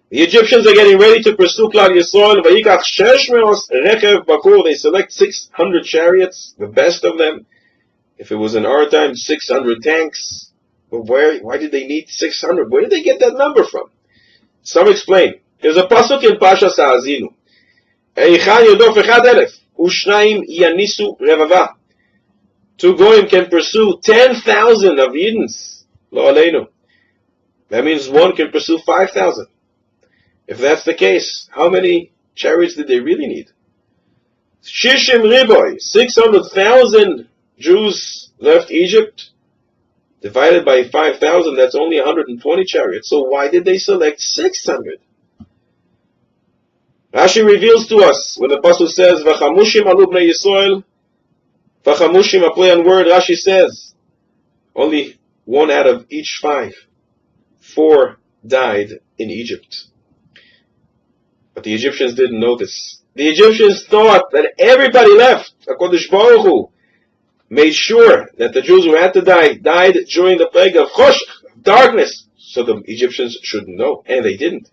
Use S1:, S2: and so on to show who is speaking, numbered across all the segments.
S1: The Egyptians are getting ready to pursue Klal Yisrael. Vayikach 600 rechev bakur. They select 600 chariots, the best of them. If it was in our time, 600 tanks. But why did they need 600? Where did they get that number from? Some explain. There's a pasuk in Parshas Ha'azinu. Eichan yodov echad elef, u'shnayim yanisu revava. Two goyim can pursue 10,000 of Yidens. Lo aleinu. That means one can pursue 5,000. If that's the case, how many chariots did they really need? Shishim riboy, 600,000 Jews left Egypt. Divided by 5,000, that's only 120 chariots. So why did they select 600? Rashi reveals to us when the pasuk says, "V'chamushim alu bnei Yisrael." V'chamushim, a play on word. Rashi says, only one out of each 5. 4 died in Egypt. But the Egyptians didn't know this. The Egyptians thought that everybody left. HaKadosh Baruch Hu made sure that the Jews who had to die died during the plague of Choshech, darkness. So the Egyptians shouldn't know, and they didn't.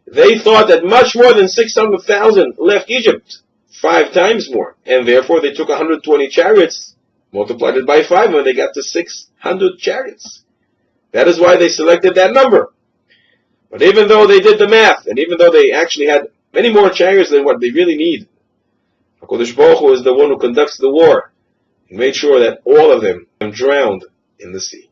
S1: They thought that much more than 600,000 left Egypt, 5 times more, and therefore they took 120 chariots, multiplied it by 5, and they got to 600 chariots. That is why they selected that number. But even though they did the math, and even though they actually had many more chariots than what they really need, HaKadosh Baruch Hu is the one who conducts the war. He made sure that all of them drowned in the sea.